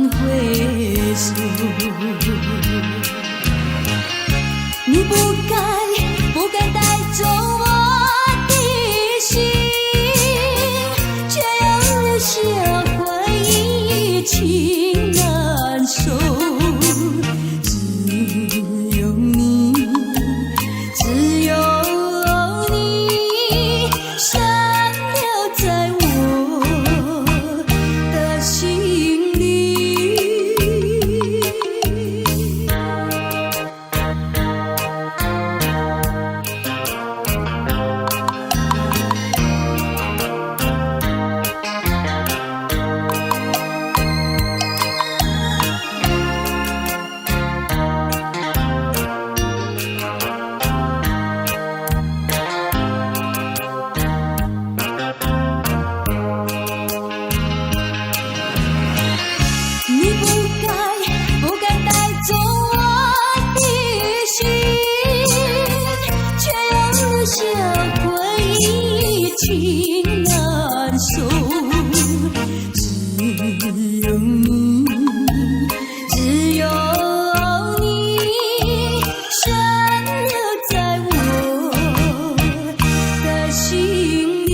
回首。你不该带走我的心，却又留下回忆情难收。只有你，只有你，深留在我的心里。你不该带走我的心，却又留下回忆情难收。只有你，只有你，深留在我的心里。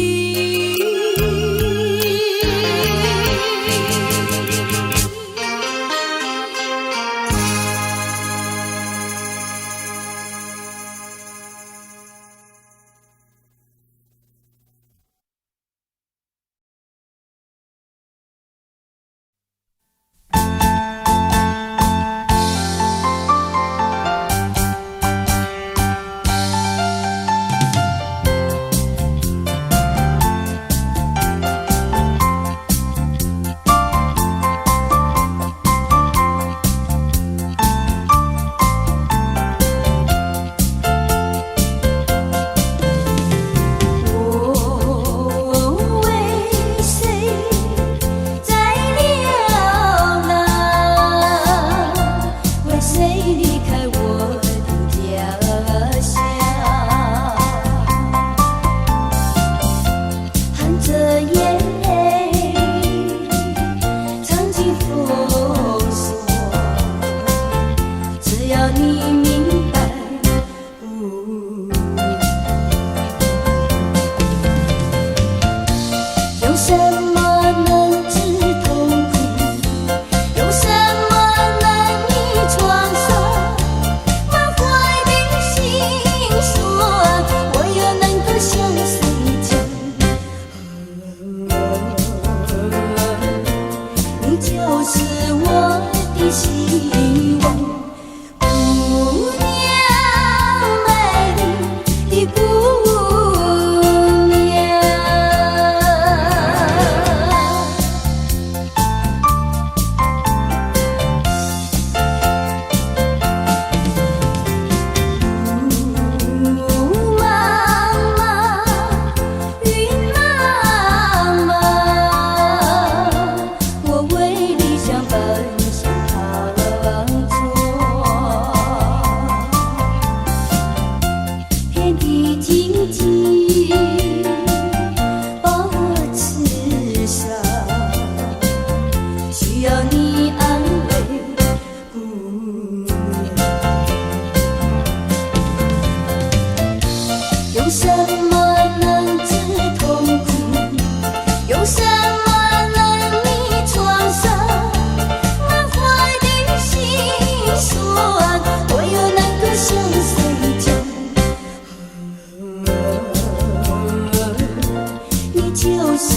就是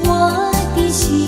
我的心。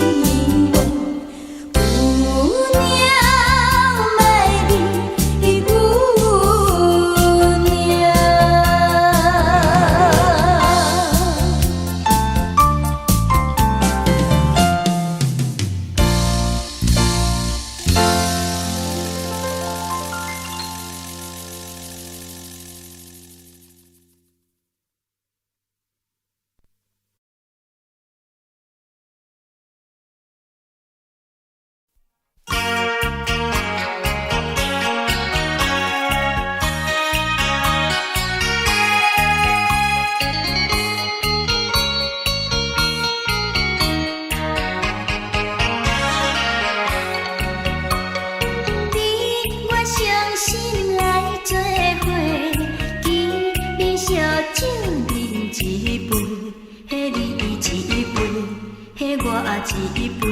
一杯，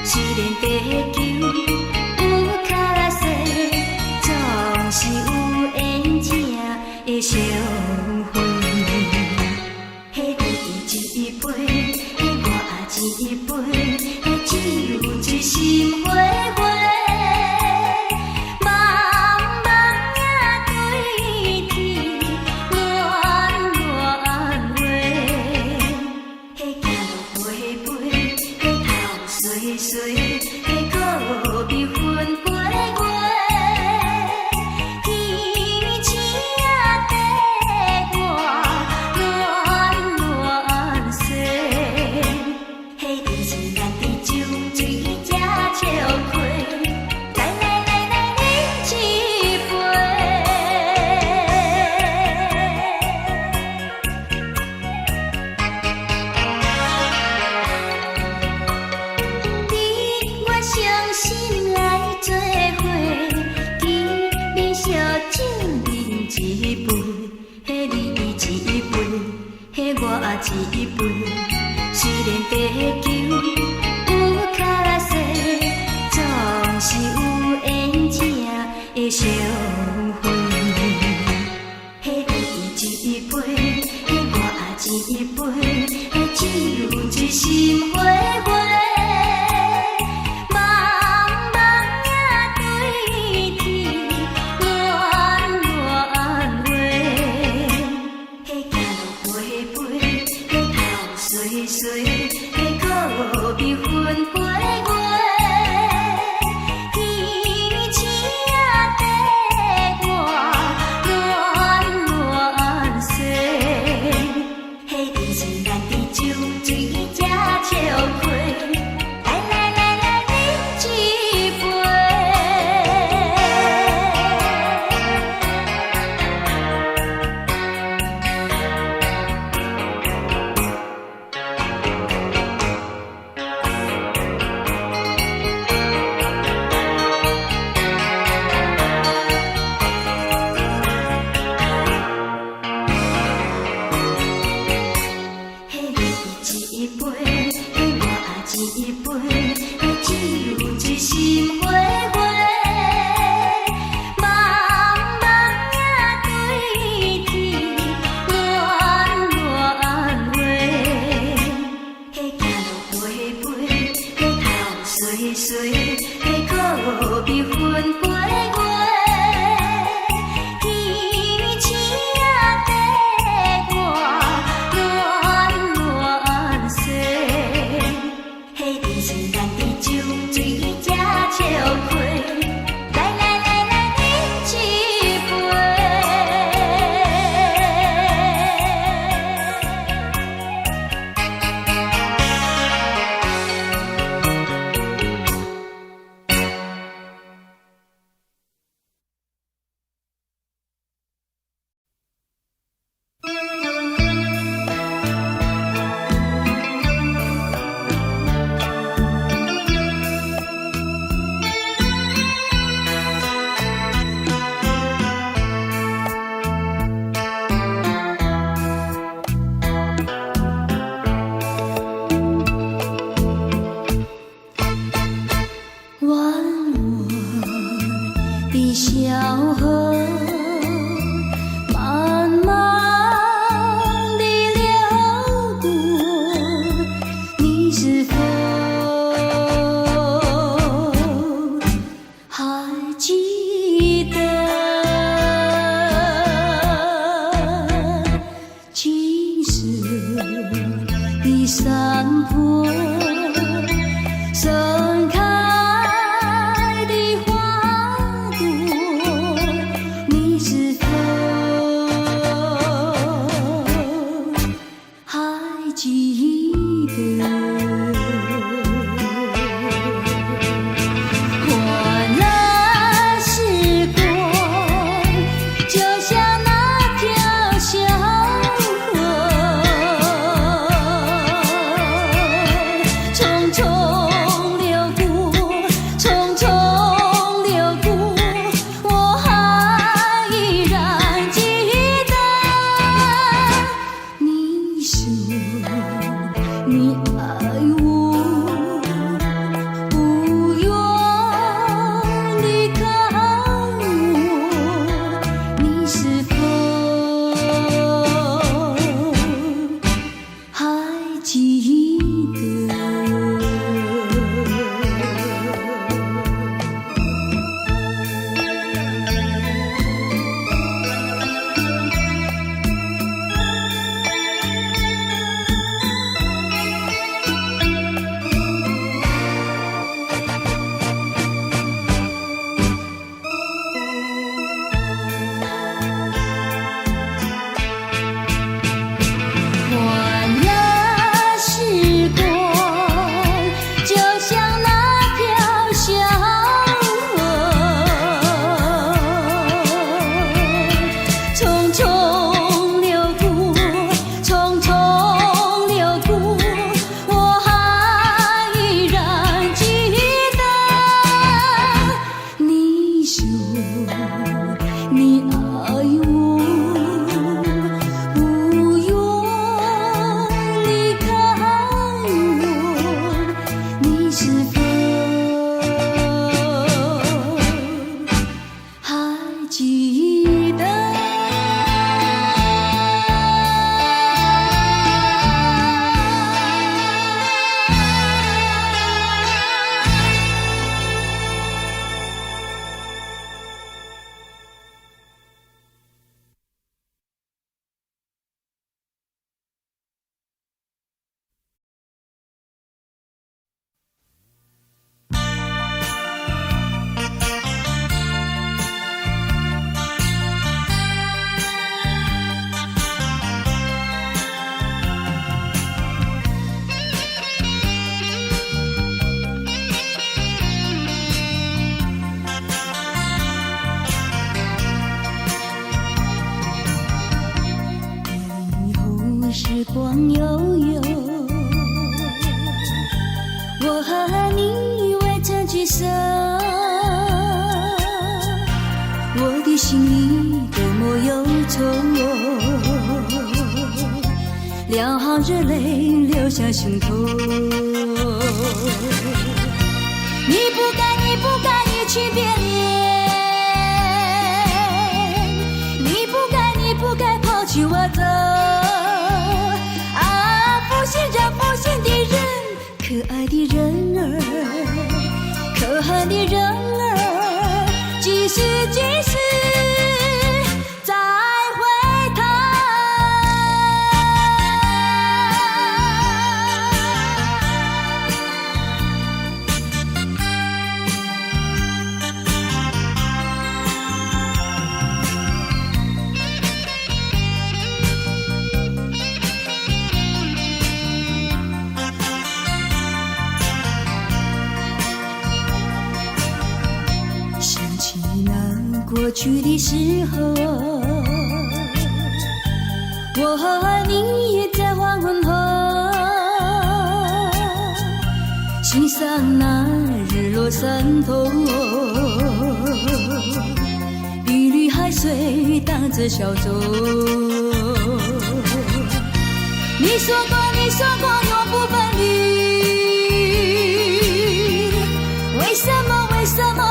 虽然地球有较细，总是有缘情的相会。迄你一杯，迄我一杯，迄只有一心花花。一杯，虽然地球有较细，总是有缘情的相会。迄你一杯，迄我一杯，迄只有一心花花。光悠悠。我和你未曾聚首，我的心里多么忧愁，两行热泪流向心头。你不该一去别恋，你不该抛弃我走。啊，负心的人，可爱的人儿，可恨的人儿，几时再回头。过去的时候，我和你在黄昏后，欣赏那日落山头，碧绿海水荡着小舟。你说过永不分离，为什么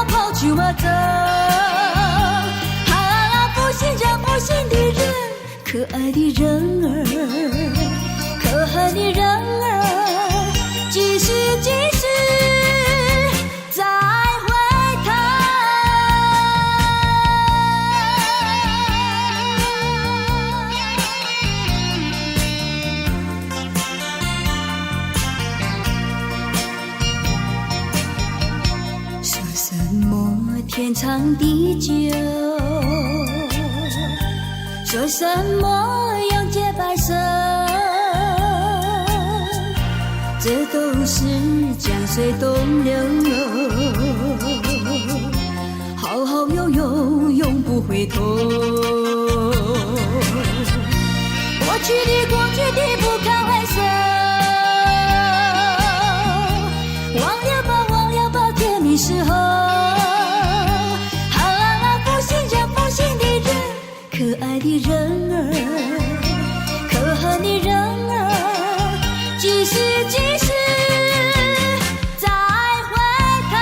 抛弃我走？负心的人，可爱的人儿，可恨的人儿，几时再回头。说什么天长地久，说什么永结白首，这都是江水东流，好好悠悠永不回头。过去的不堪回首，忘了吧甜蜜时候。可爱的人儿，可恨的人儿，几时再回头。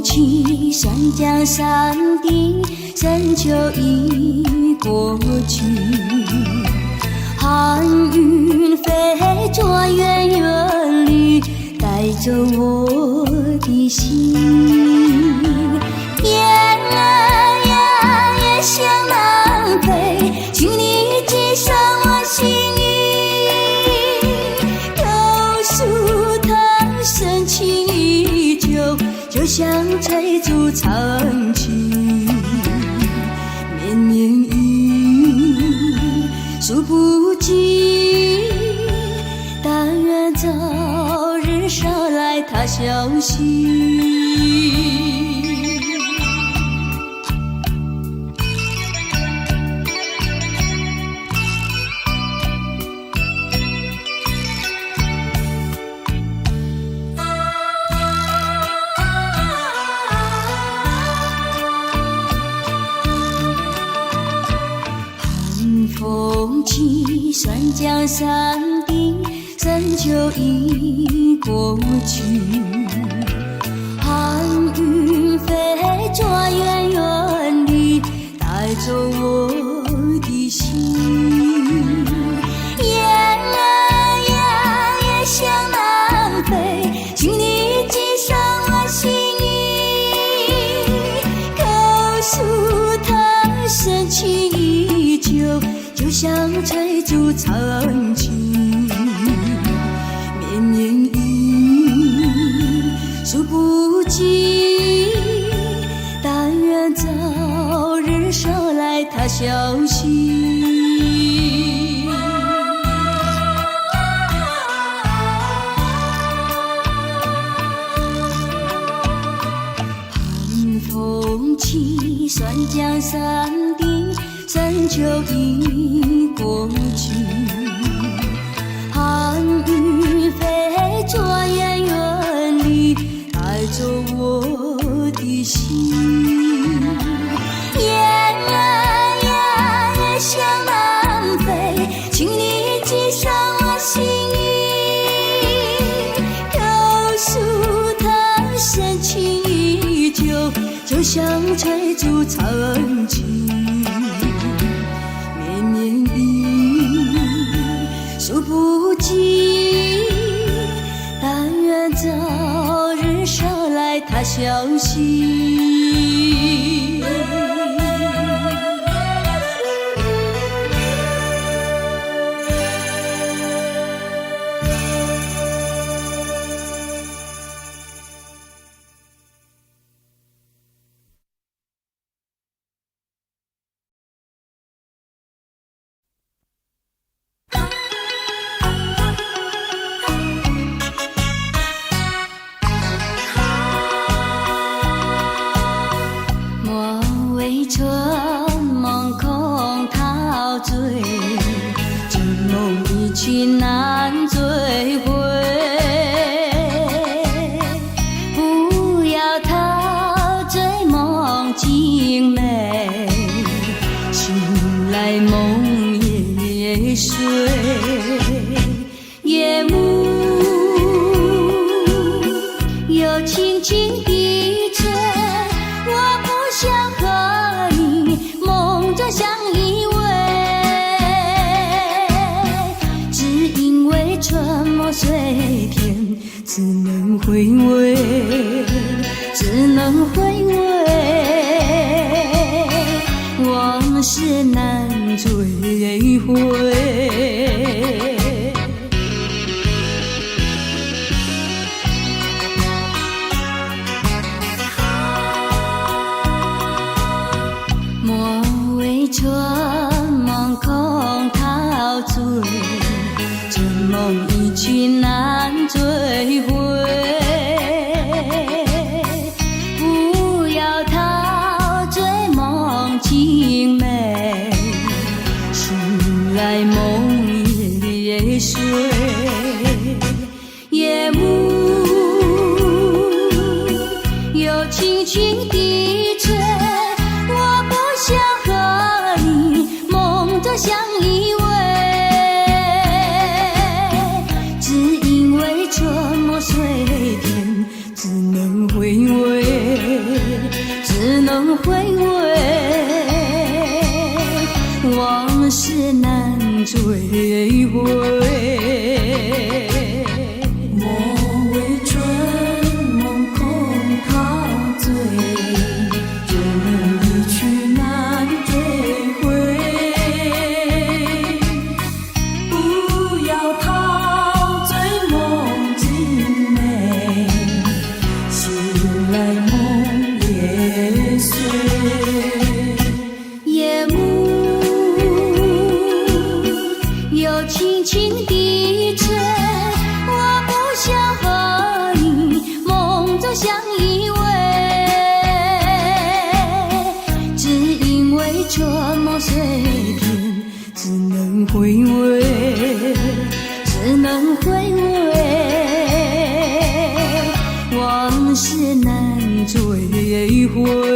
风起，山江山顶，深秋已过去。寒云飞转远远里，带走我的心。雁儿呀，也向南飞，请你寄上我心意，告诉他深情依旧，就像翠竹长青。绵绵雨，数不尽，但愿早日捎来他消息。风起，山江山顶，深秋已过去。寒云飞转远远里，带走我的心。雁儿呀，也向南飞，请你寄上我心意，告诉他深情依旧，就像翠竹长青。绵绵雨，数不尽，但愿早日捎来他消息。寒风起，山江山顶，深秋已过去。寒云飞转远远里，带走我的心。雁儿呀，也向南飞，请你寄上我心意，告诉他深情依旧，就像翠竹长青。绵绵雨，数不尽，但愿早日捎来他消息。春梦空陶醉，春梦一去难追回。不要陶醉梦境美，醒来梦也碎。夜幕又轻轻地吹，我不想和你梦中相依偎，只因为春梦随天，只能回味，只能回味，往事难追回。春梦空陶醉，春梦一去难追回。不要陶醉梦境美，醒来梦也碎。夜幕又轻轻地吹，我不想和相依偎，回味，只能回味，往事难追回。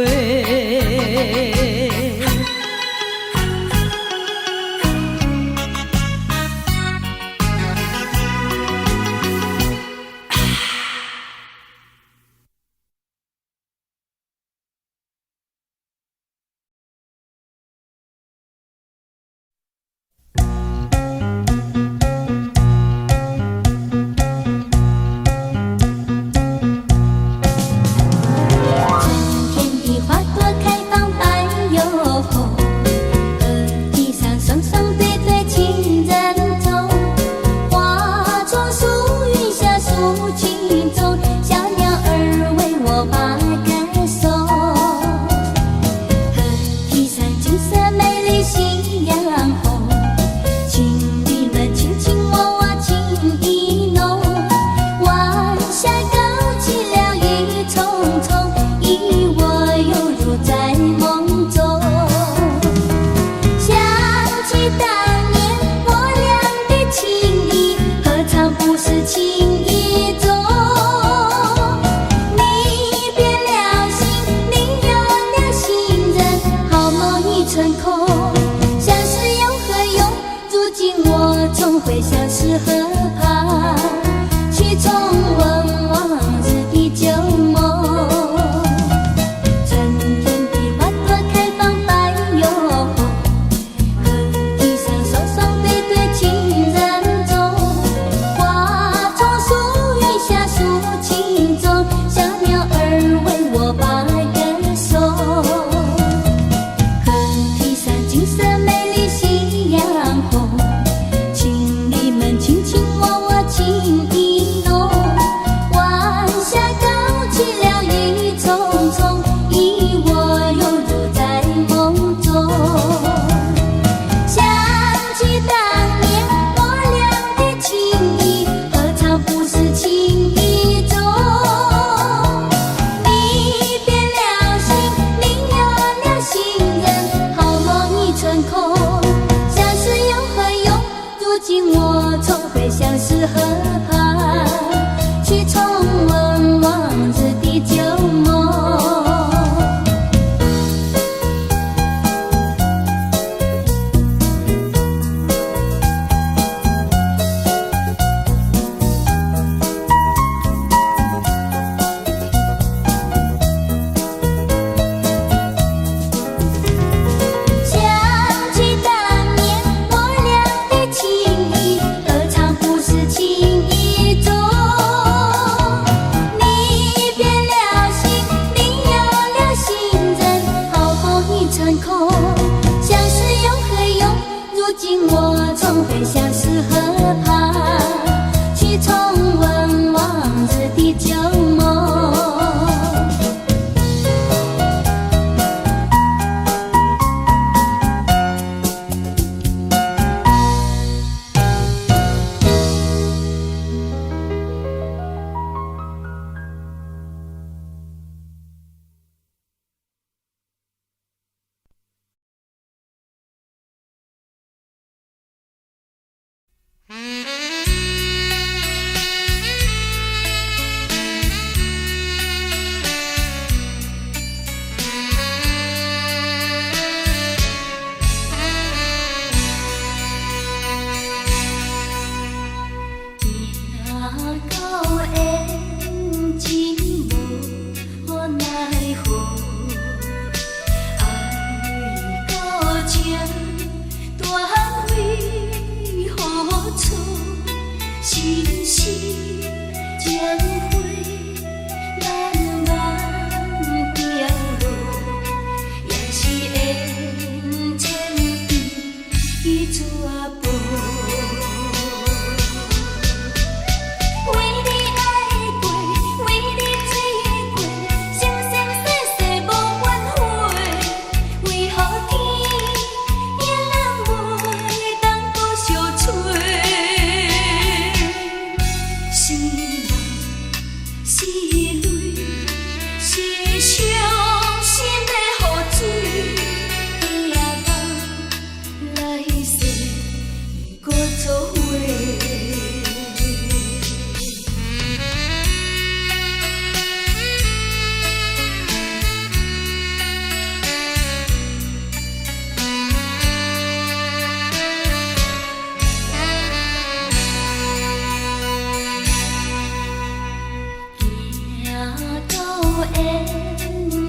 缘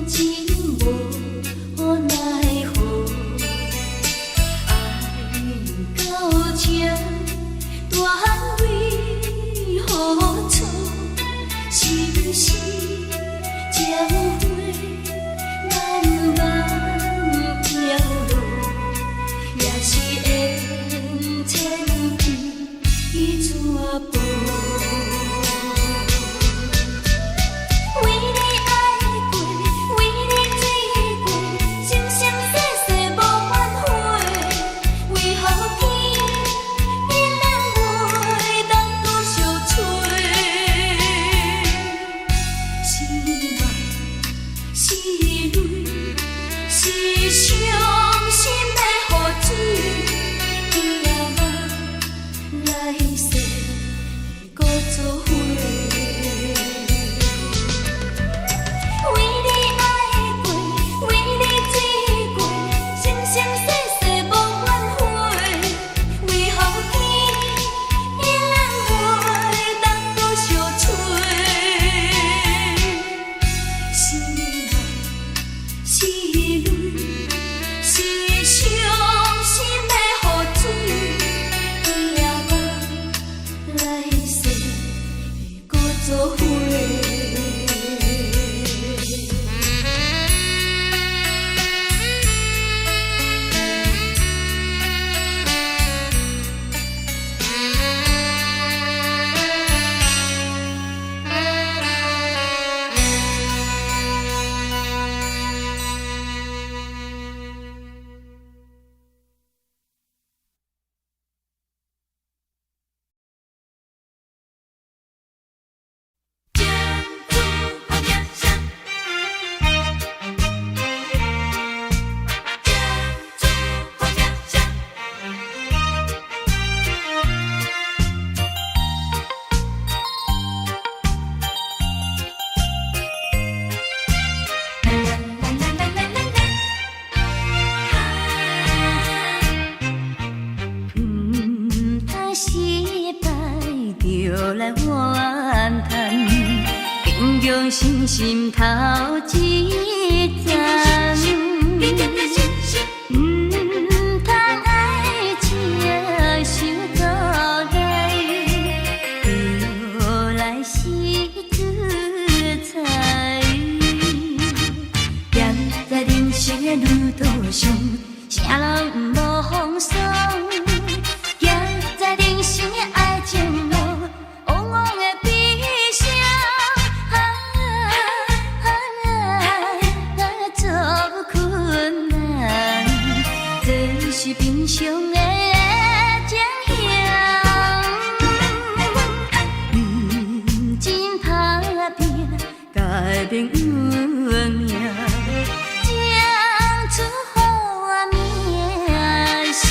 情无奈何，爱到这大为何错？是不是将花慢慢飘落，也是缘千去怎步？心心头一站，唔通爱情伤阻来，后来是自裁。站在人生的路途上，啥人无风霜？行在人生的爱情路，往往会悲伤。是平常的情形，认真打拼，改变运命，唱出好名声。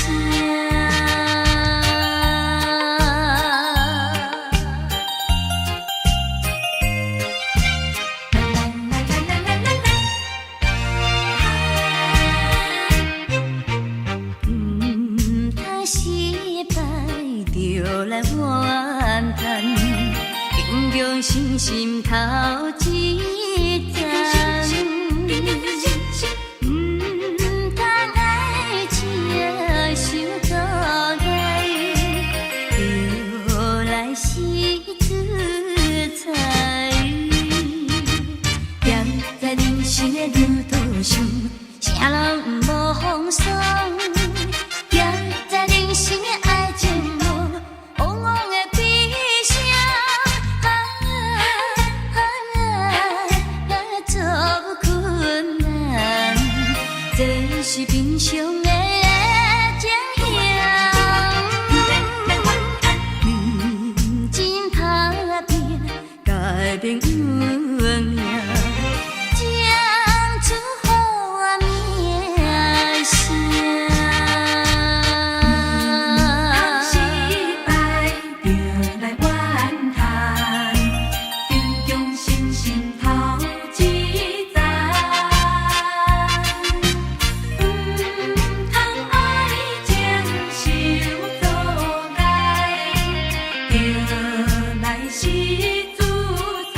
心心头一站，唔通爱情伤阻来，后来是自裁。站在人生的路途上，啥人无风霜？行在人生的爱情路，往往会悲伤。这是平常的情形，认真打拼，改变运命，唱出好名声。失败就来怨叹，坚强心心头一站。是自残。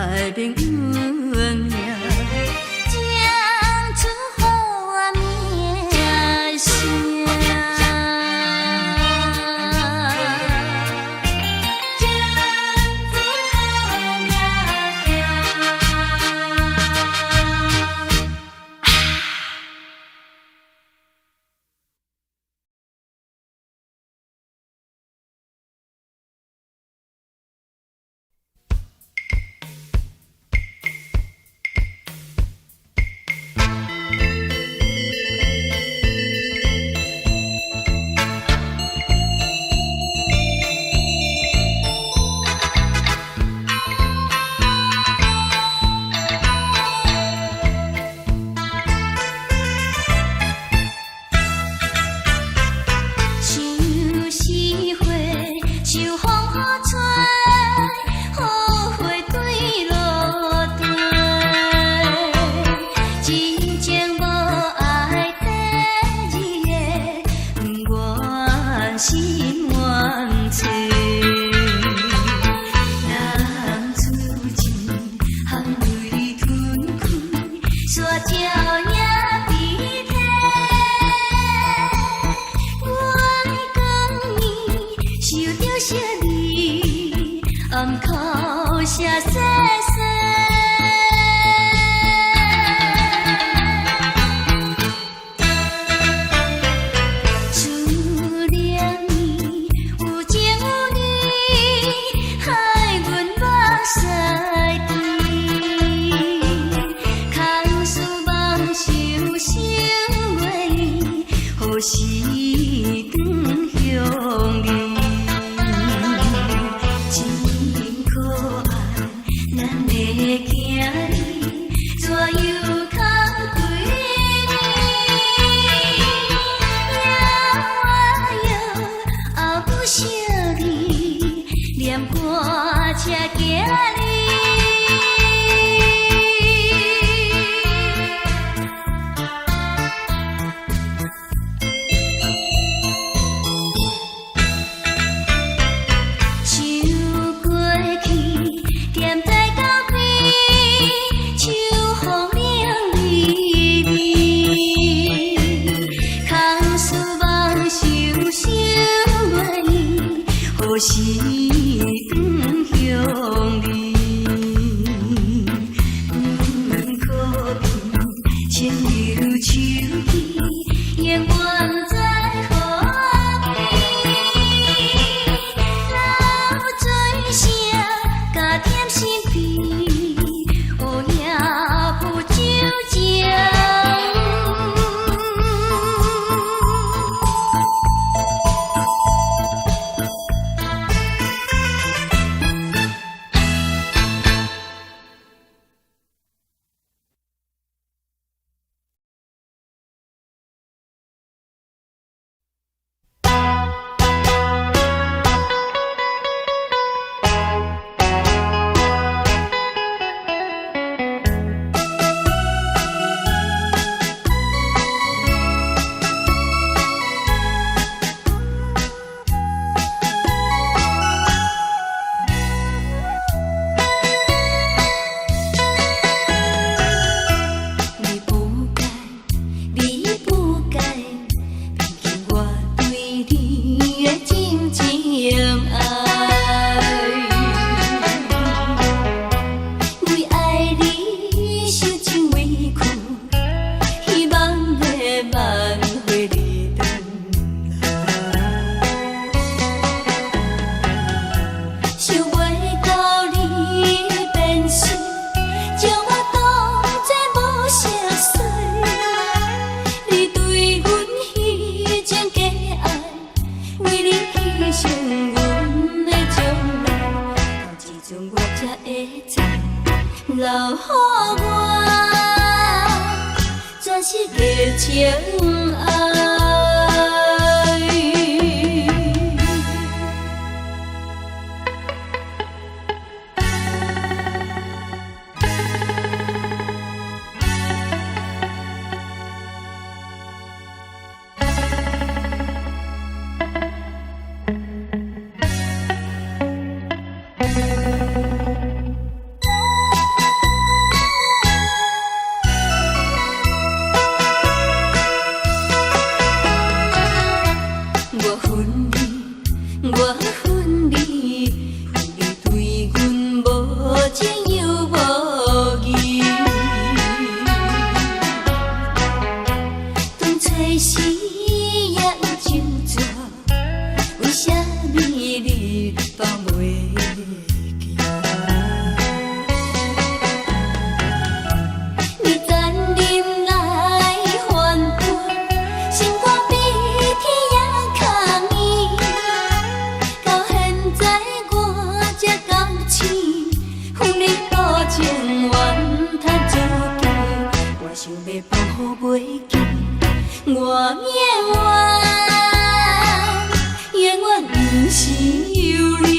朋友命，将出乎我名声。留予我，全是热情爱。情愿赚自己，我想要放乎袂记，我永远不是有你。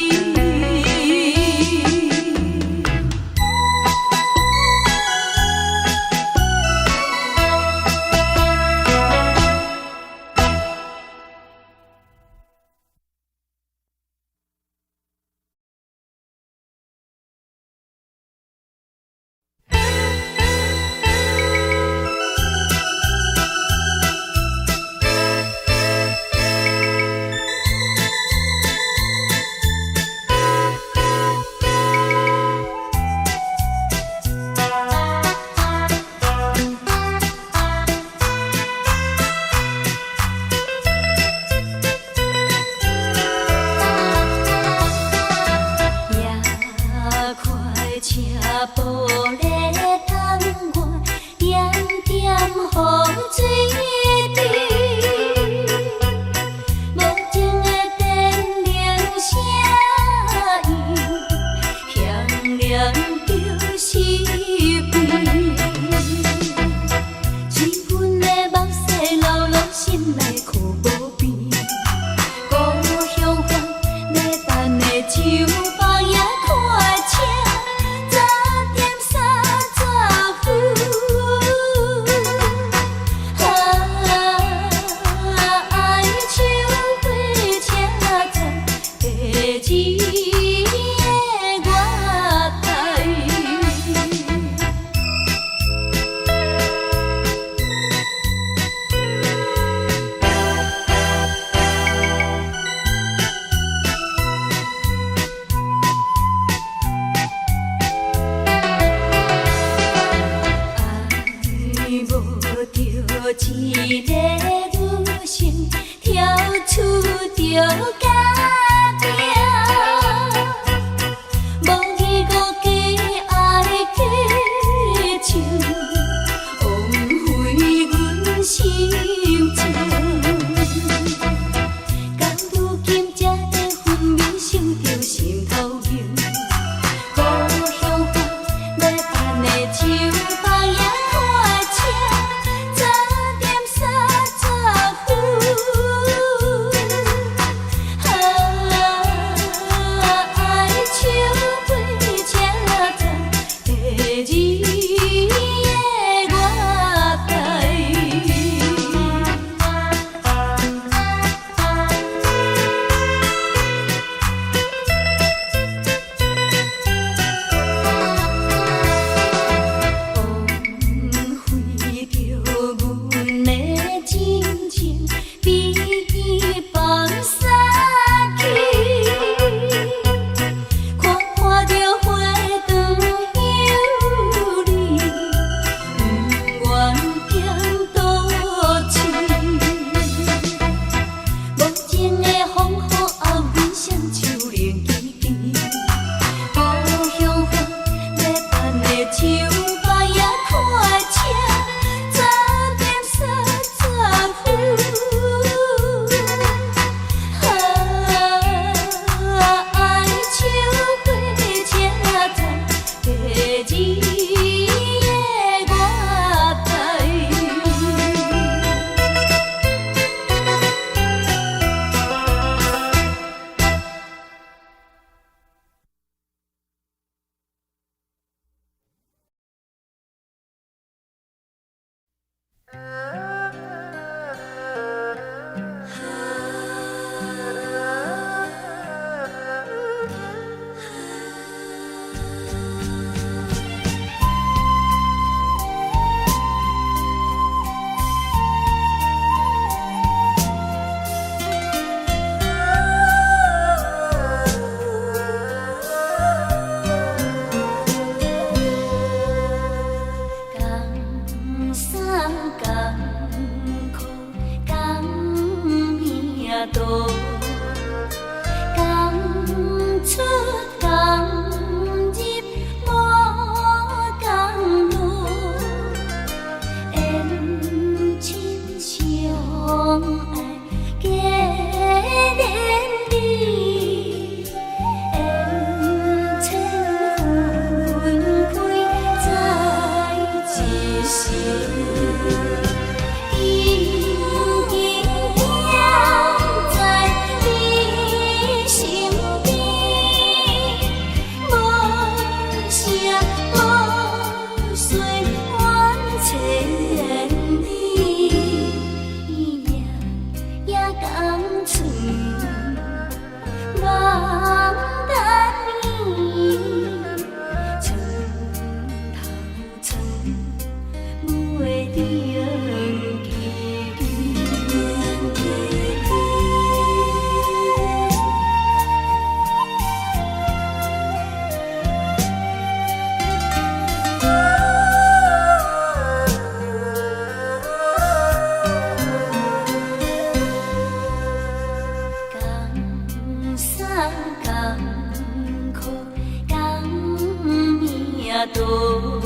多，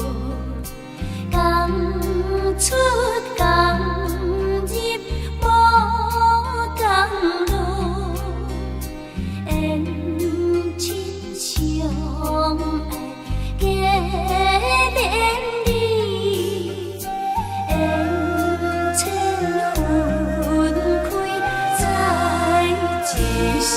甘出甘入无甘露，缘亲相爱结连理，缘千分开在一时。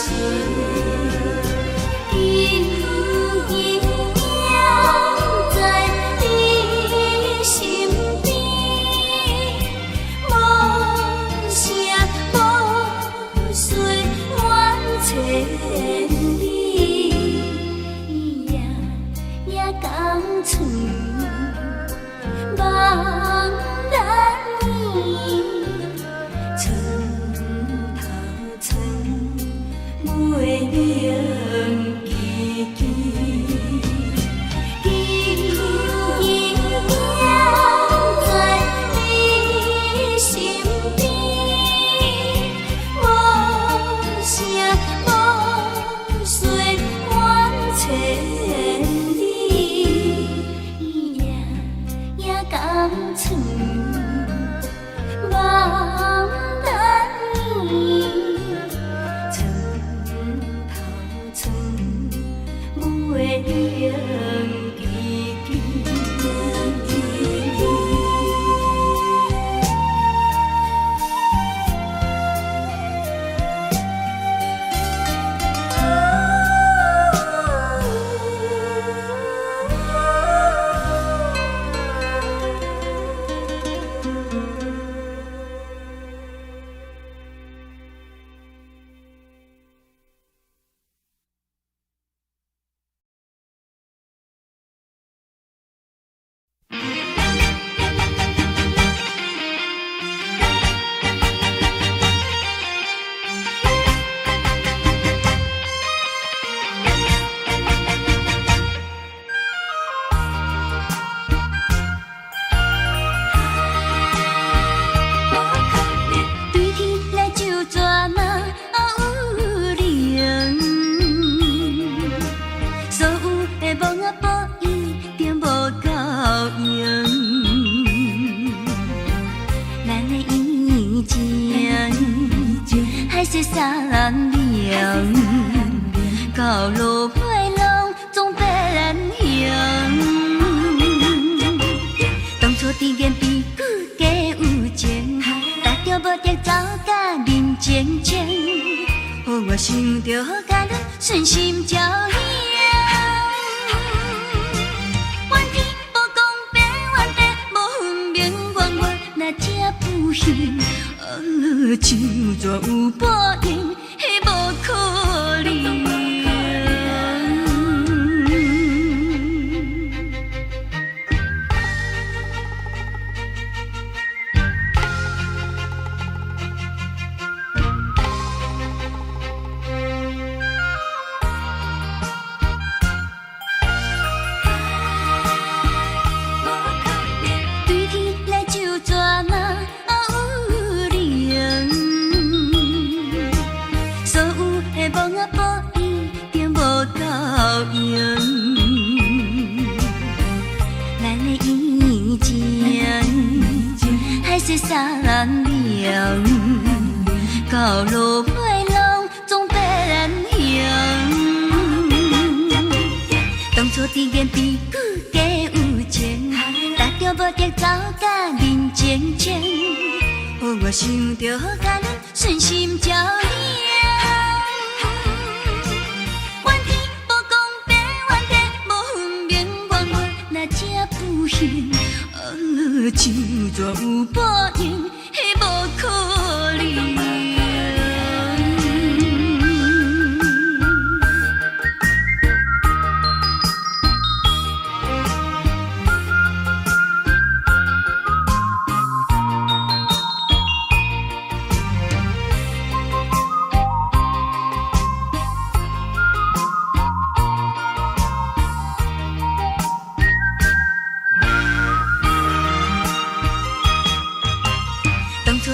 到路回廊总别人行，当初伫眼鼻骨加有情，达着无得走甲人情情，予我想着甲你顺心照应。怨天无公平，怨地无分明，怨我若这不幸，就怎有报应？迄无可能。三两到路回廊总别人行，当初伫眼鼻骨加有情，达着无得走甲人情情，予我想着甲你顺心照应。怨天无公平，怨地无分明，怨我若这不幸，就怎有报应？迄无可能。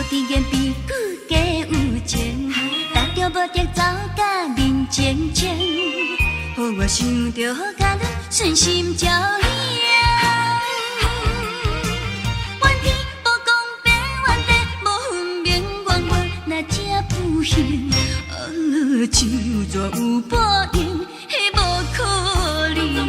伫眼鼻骨加有情，达着无得走甲人情情，予我想着甲你顺心照应。有报应，迄无可能。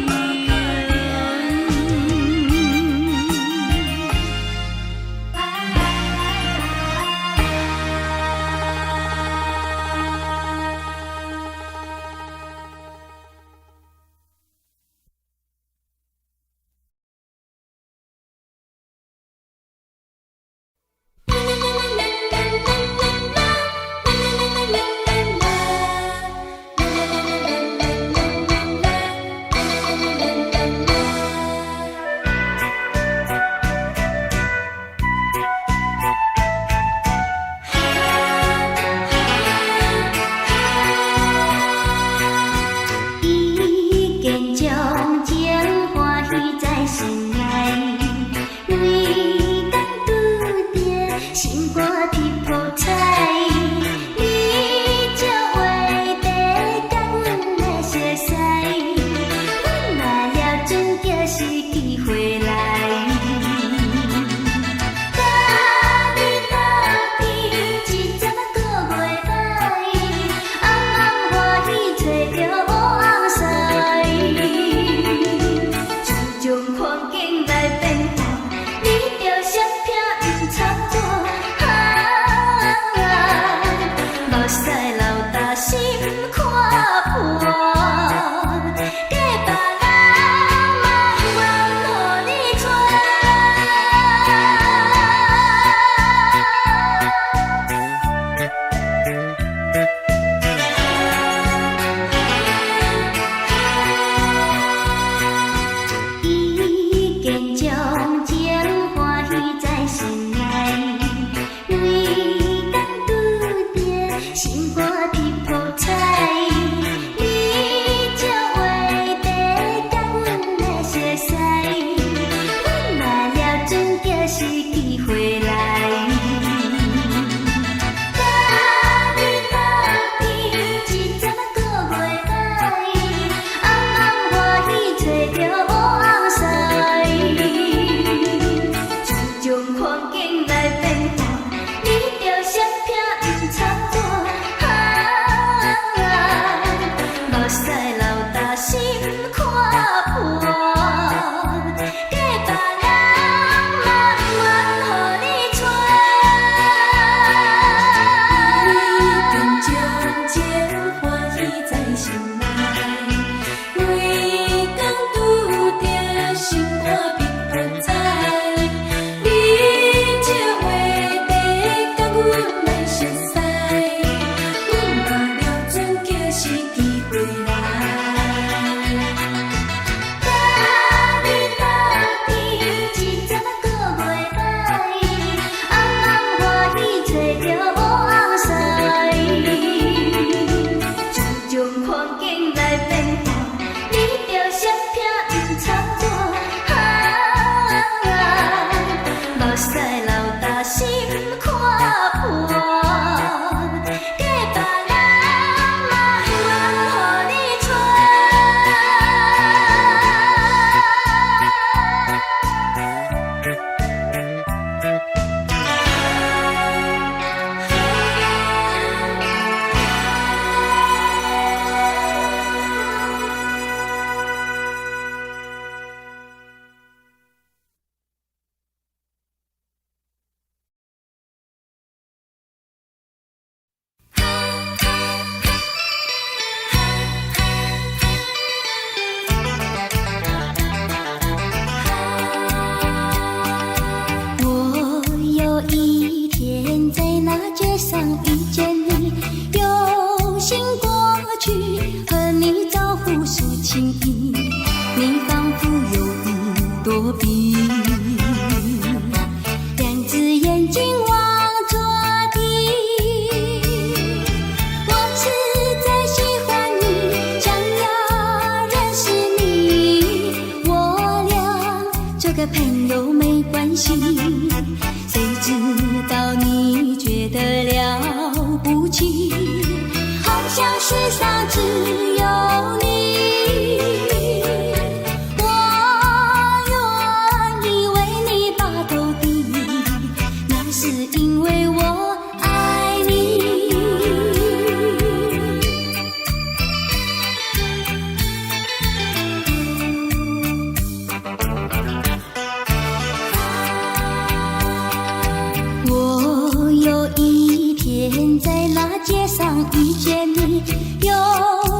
街上遇见你，有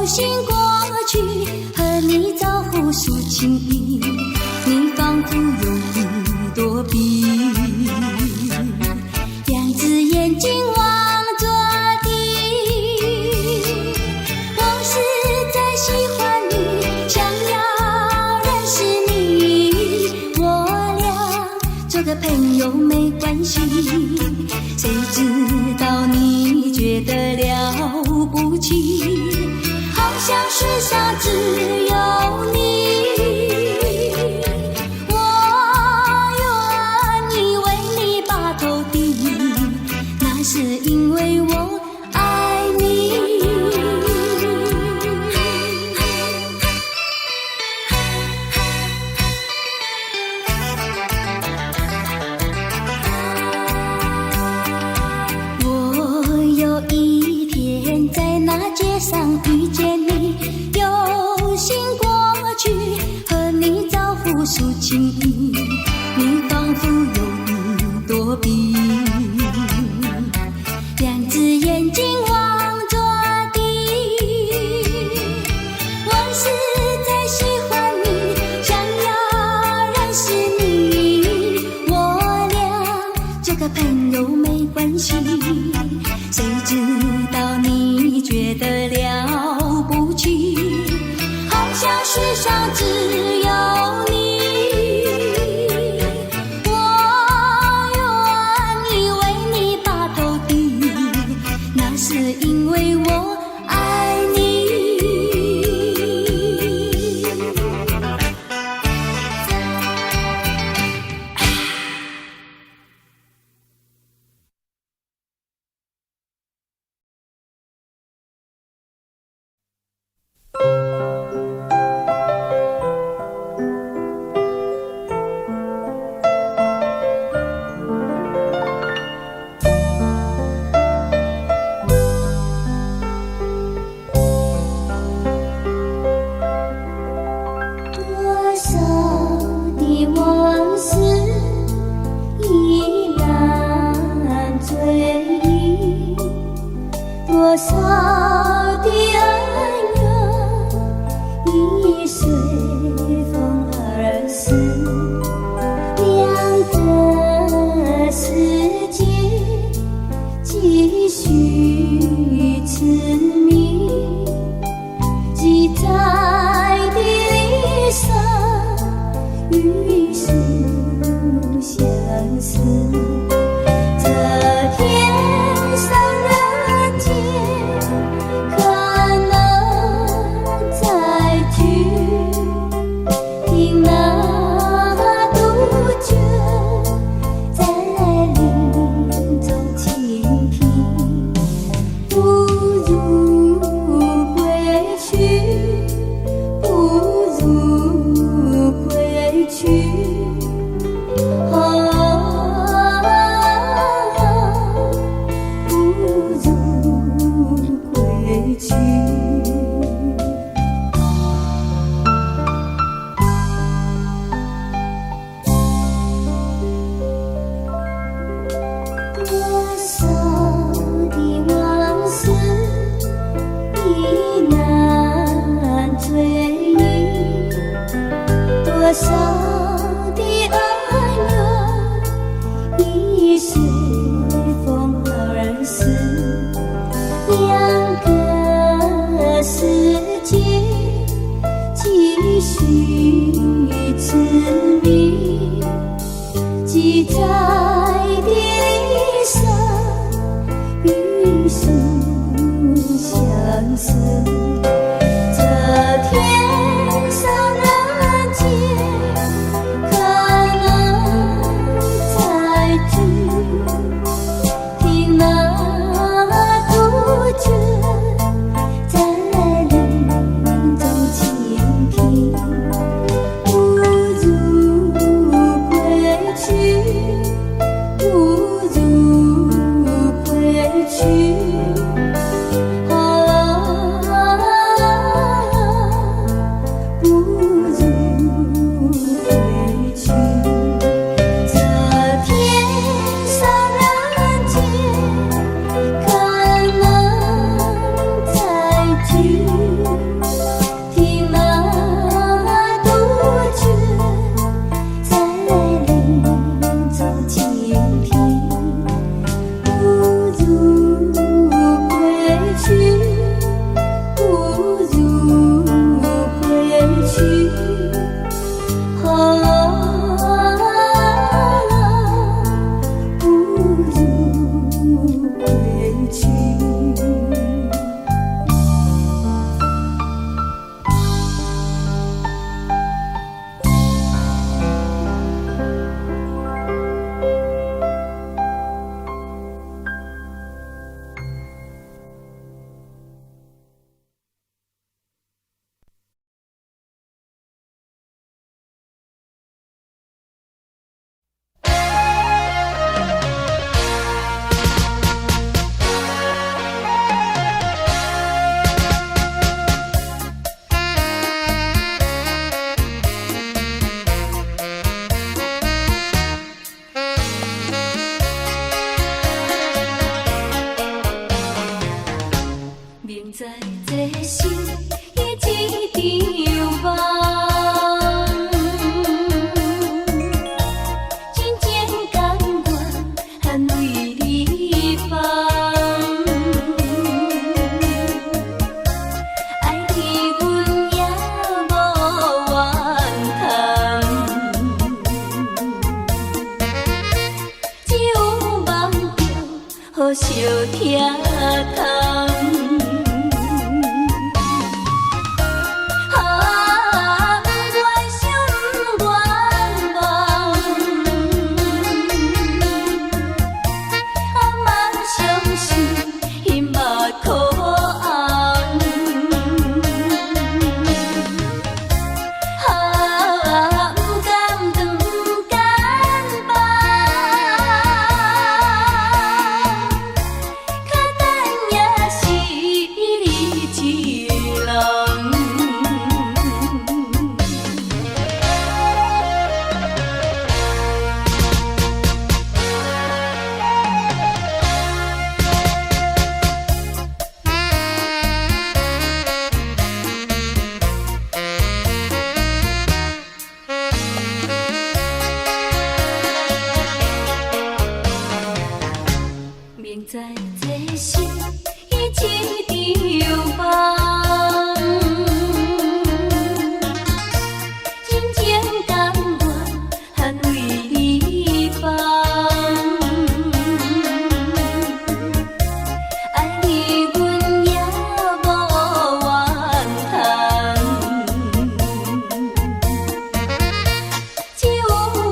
心过去和你招呼诉情意，你仿佛有一朵笔，两只眼睛望着地。我实在喜欢你，想要认识你，我俩做个朋友没关系，谁知道你觉得了不起，好像世上只有你。我愿意为你把头低，那是因为我爱你。街上遇见你，有心过去和你招呼诉情意，你仿佛有一朵笔，两只眼睛望着地。我实在喜欢你，想要认识你，我俩做个朋友没关系，谁知道你觉得了不起，好像世上只有你。我愿意为你把头低，那是因为我爱你。多少的恩怨已随风而逝，两个世界继续痴迷，记载的离殇与数相思。去，哦。好相听通。在这心已一场梦，真情甘愿含为你放，爱你阮也无怨叹，只有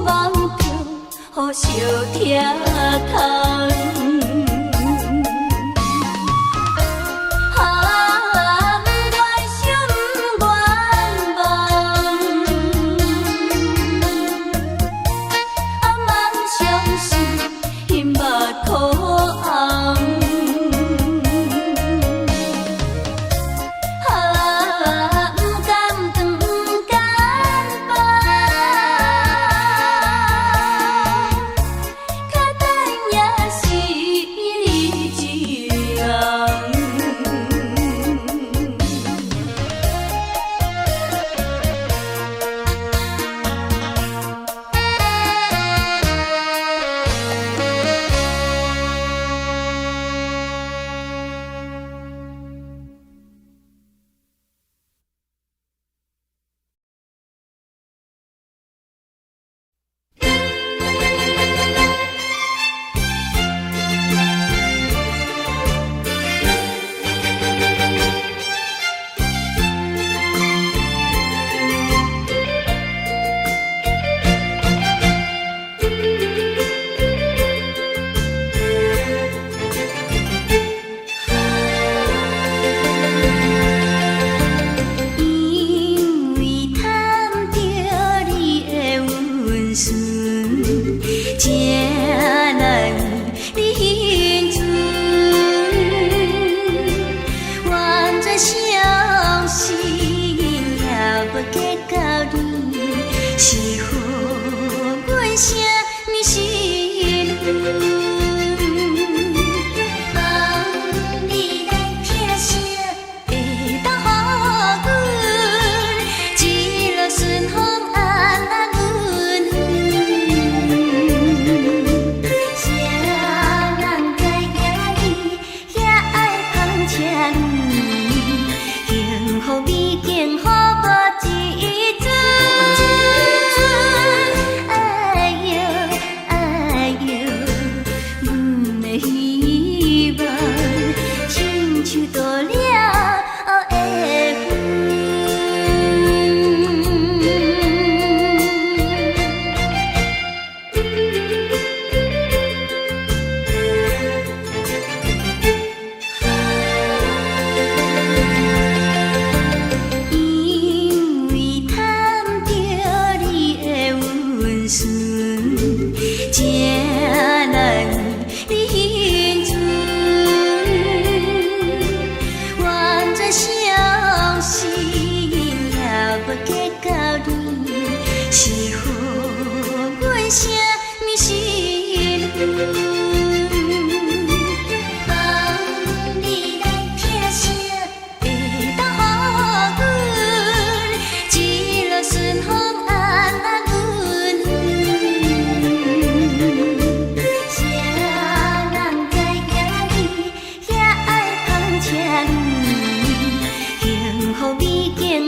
梦中好相听通。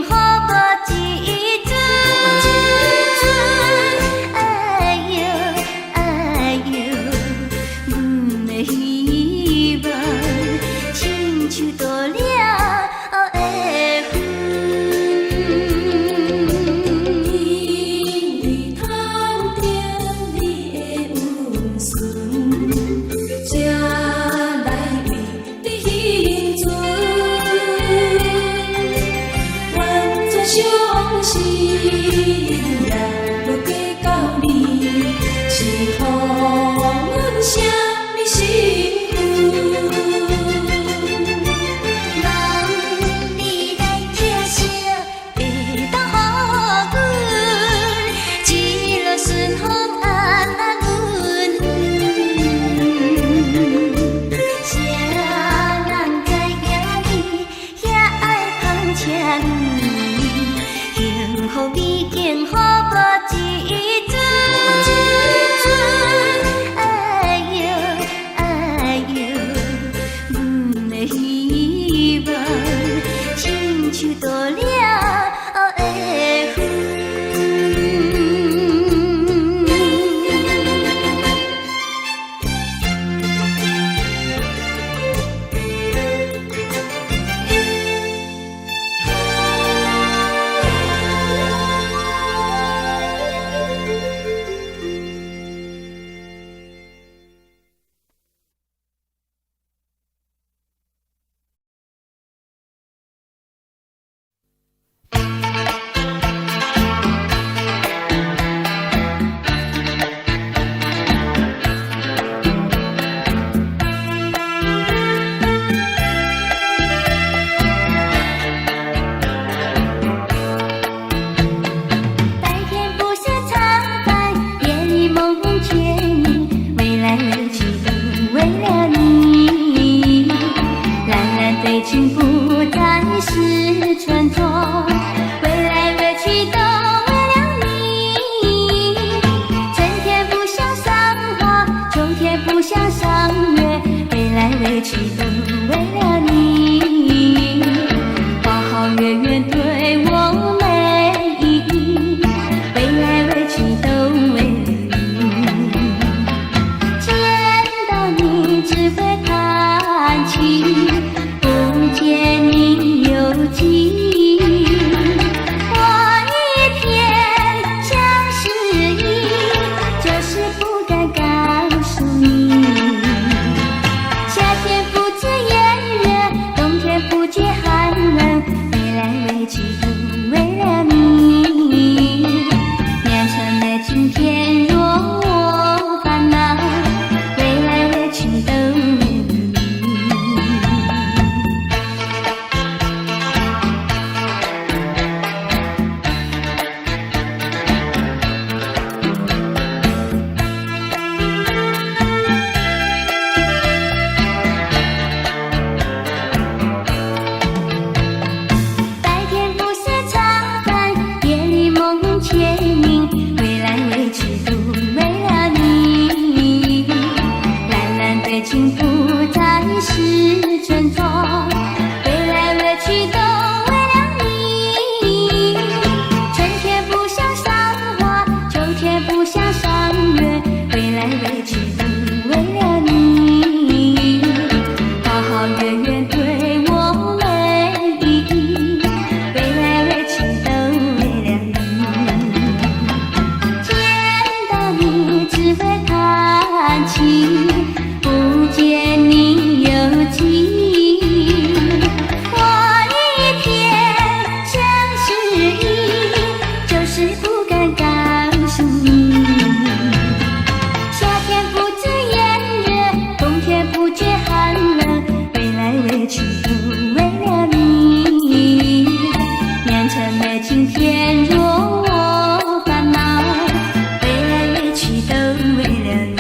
好无一尊，哎呦。什么幸福？望你来听声，会当予阮一路顺风安安稳稳。谁人知影你遐爱捧车你，幸福美景好无一阵。哎呦哎呦，阮的希望亲像大了的云。情不再是传说，未来未去都为了你。春天不想赏花，秋天不想赏月，未来未去都为了你。花好月圆对我美意，未来未去都为了你。见到你只会叹气。见你有情，画一片相思意，就是不敢告诉你。夏天不知炎热，冬天不觉寒冷，未来未去都为了你。年成的今天若我烦恼，未来未去都为了你。情不再是传说，未来未去都为了你。春天不想赏花，秋天不想赏月，未来未去都为了你。花好月圆对我美意，未来未去都为了你。见到你只会叹气。不见你有情，画一片相思意，就是不敢告诉你。夏天不知炎热，冬天不觉寒冷，未来未去都为了你。年成的今天若我烦恼，未来未去都为了你。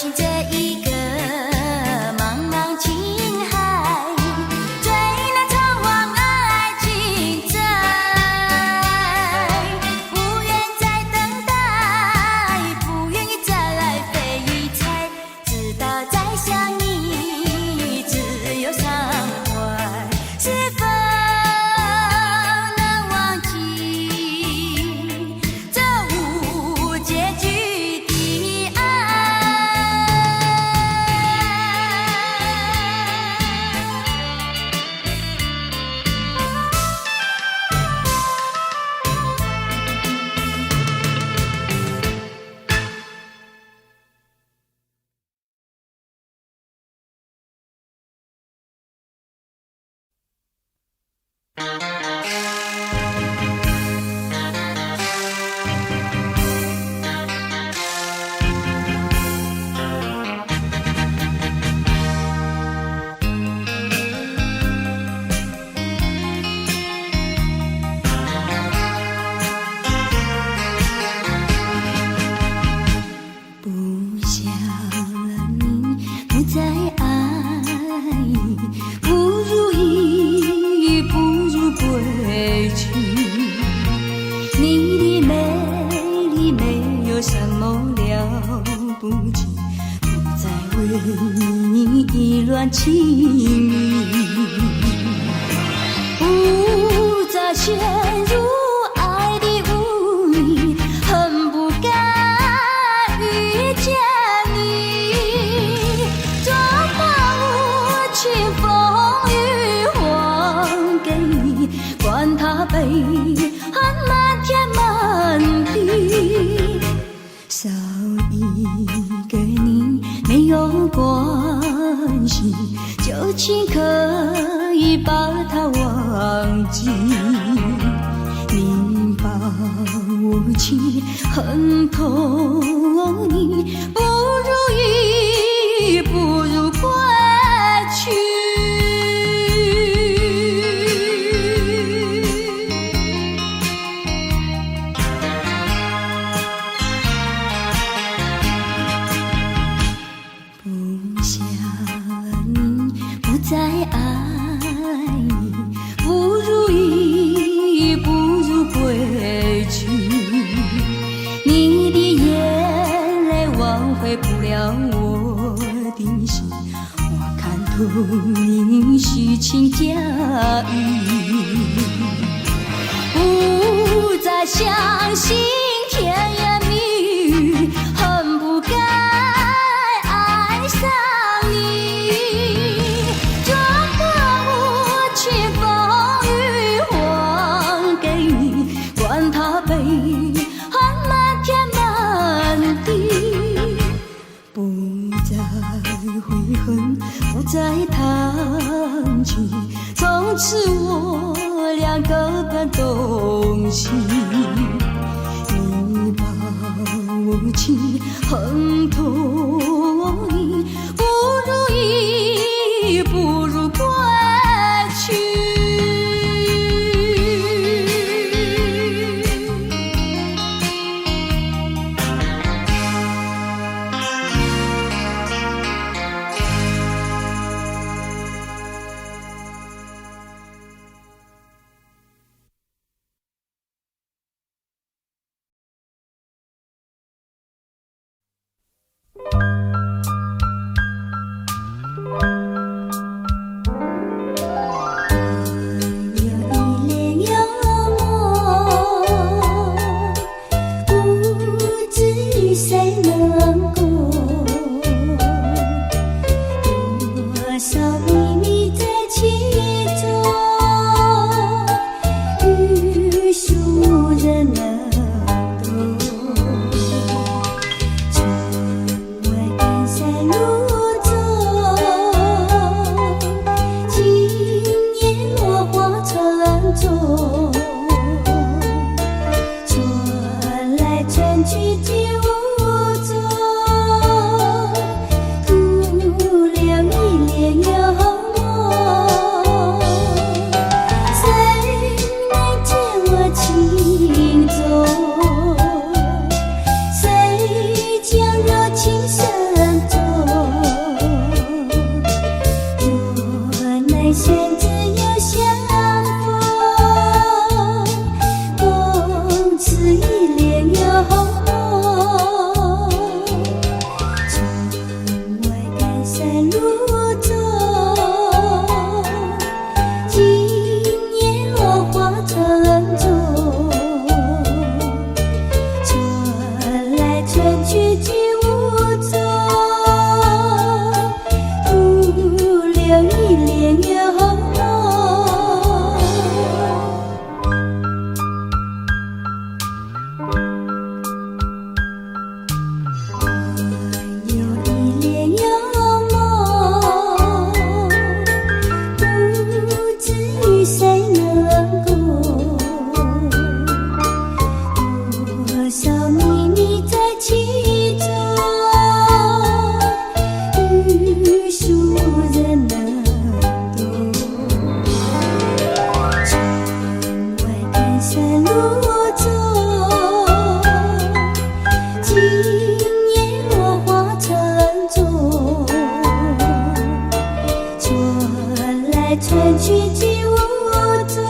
进这一个茫茫情海，最难偿忘爱情债，不愿再等待，不愿意再来飞一猜，直到再相依，只有伤怀，是否能忘记这无结局的爱？不想你不再爱，不如意，不如归去。你的美丽没有什么了不起，不再为你意乱情迷，不再陷入爱的污泥，恨不该遇见你，装把无情风雨还给你，管他悲恨漫天满地，少一个你没有关系，就请可以把它忘记。你把无情恨透你，不如意，不如归去。不想你不再爱，不如意，不如归去。你的眼泪挽回不了我的心，我看透你虚情假意，不再相信甜言蜜语，恨不该爱上你，装把无情风雨还给你，管他悲恨漫天满地，不再悔恨，不再谈起，从此我俩各奔东西。你把无情恨透你，不如意，不如归去。情深重。少秘密在其中，欲数人能懂。城外看山路中，今夜落花城中，传来传去几无踪。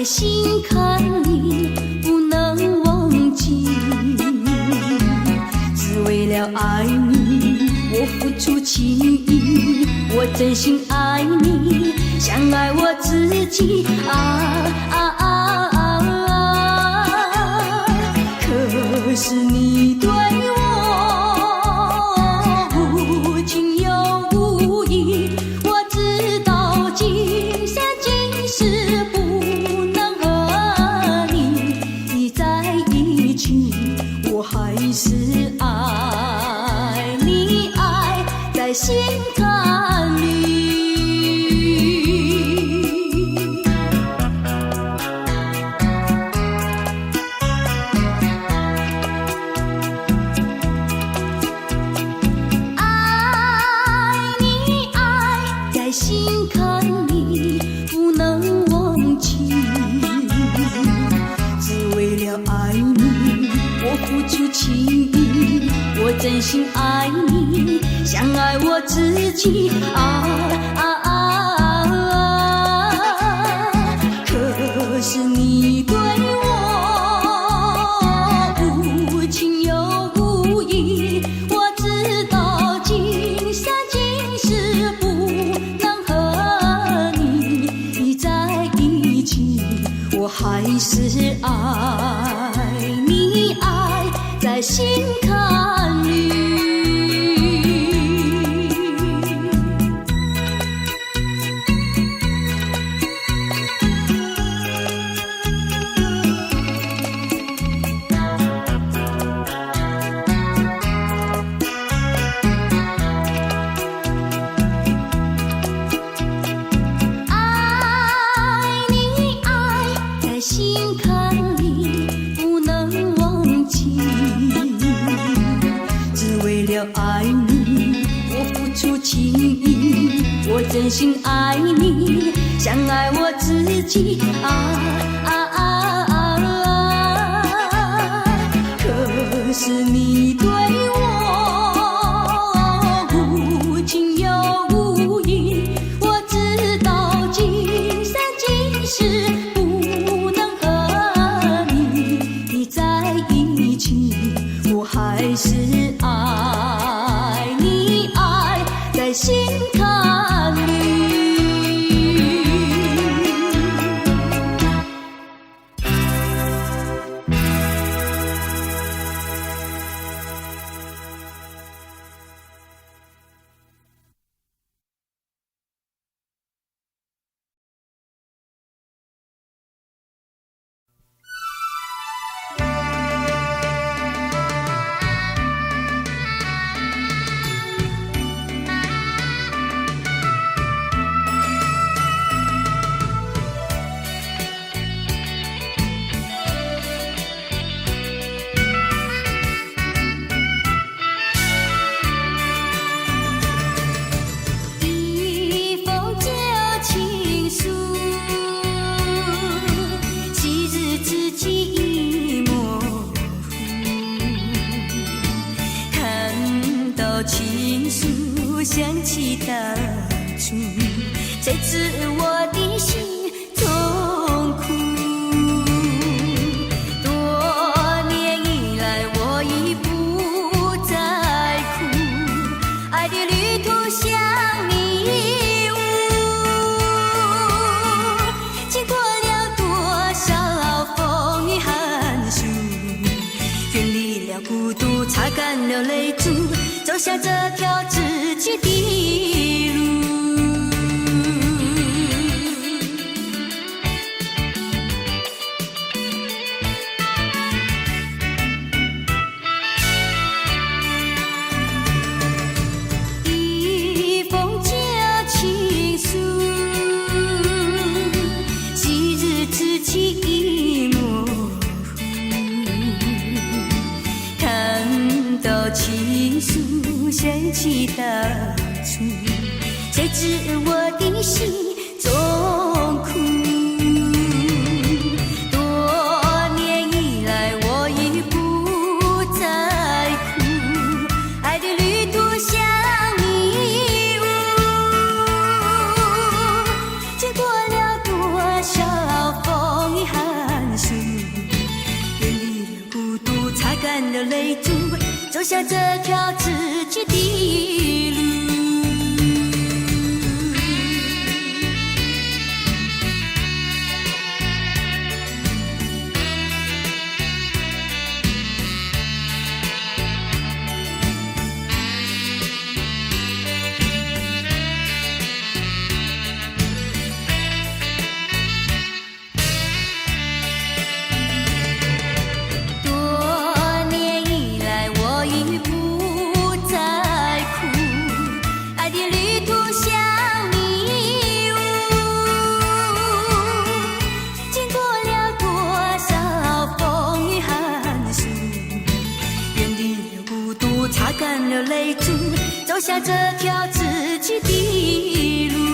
心坎里不能忘记。只为了爱你，我付出情谊，我真心爱你，像爱我自己。可是你对我无情又无义，我知道今生今世不能和你在一起，我还是爱你，爱在心坎里。心坎里不能忘记，只为了爱你，我付出情谊，我真心爱你，像爱我自己。可是你对我无情又无义，我知道今生今世不我还是爱你，爱在心坎里。心坎里不能忘记，只为了爱你，我付出情谊，我真心爱你，像爱我自己。可是你对我无情又无义，我知道今生今世我还是爱你，爱在心坎里。情书想起当初，才知我的心痛苦。多年以来，我已不再哭，爱的旅途像迷雾，经过了多少风雨寒暑，远离了孤独，擦干了泪珠。走向这条自己的路。一封旧情书，昔日知己已模糊，看到情书想起当初，才知我的心中苦。多年以来，我已不再哭，爱的旅途像迷雾，经过了多少风雨下这条自己的路。走下这条自己的路。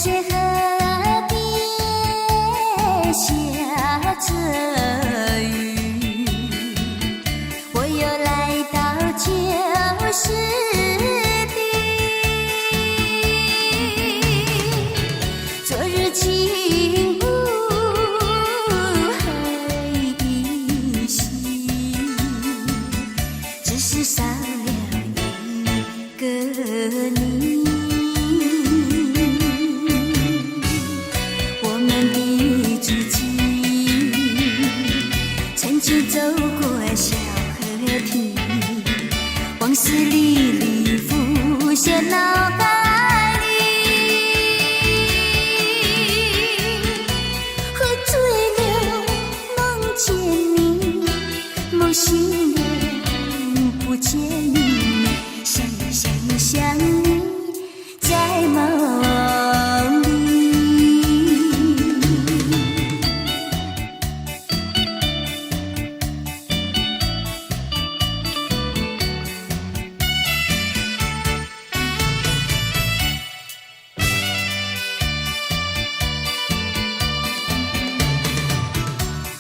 水河边下着雨，我又来到旧时地。昨日情物还依稀，只是少了一个你。走过小河堤，往事历历浮现脑海里。喝醉了梦见你，梦醒了不见你，想你在梦里。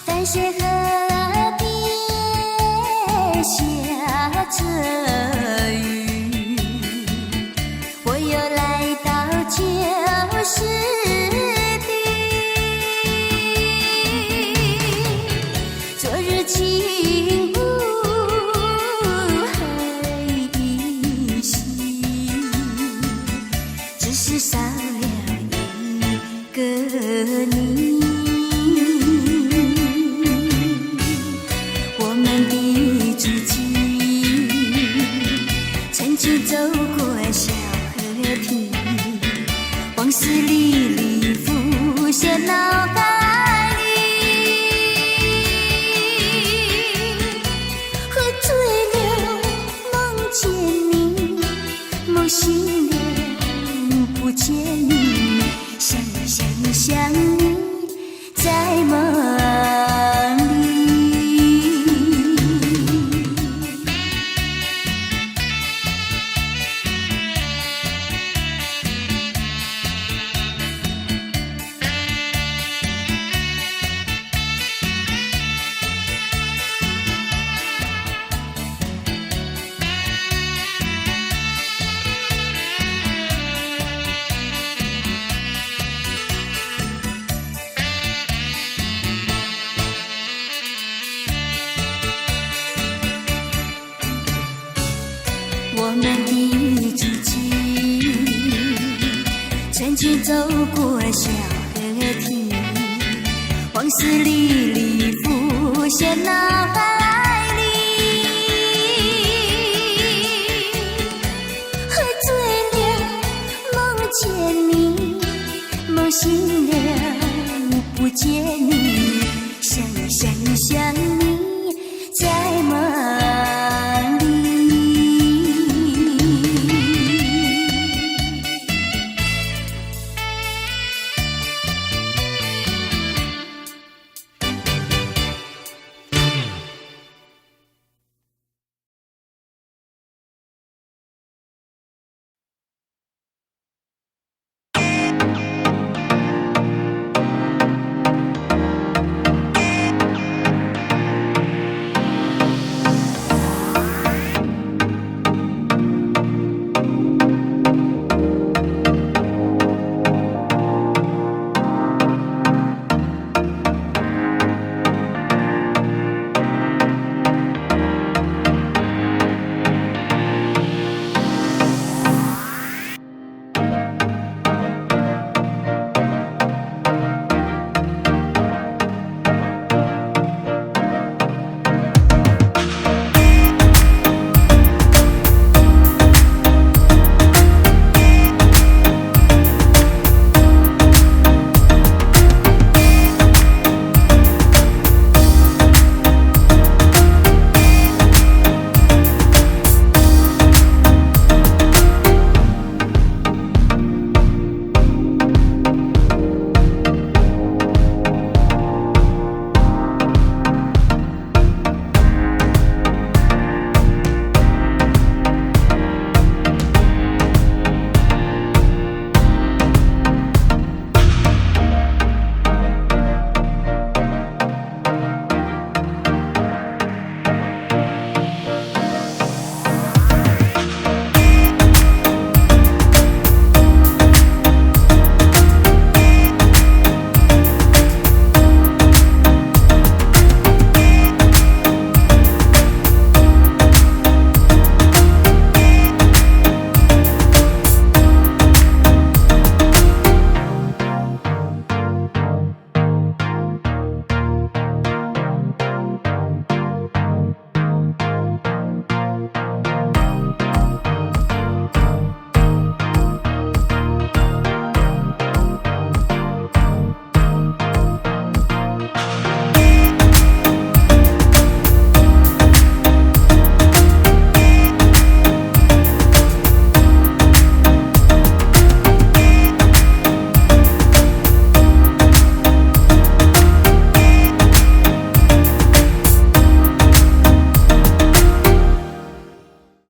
淡水河边下着雨，我又来到旧时地。昨日情物还依稀，只是少了一个你。走过小河堤，往事历历浮现脑海里。喝醉了梦见你，梦醒了不见你，想你在梦里。我们的足迹，曾经走过小河堤，往事历历浮现脑海里。喝醉了梦见你，梦醒了不见你，想你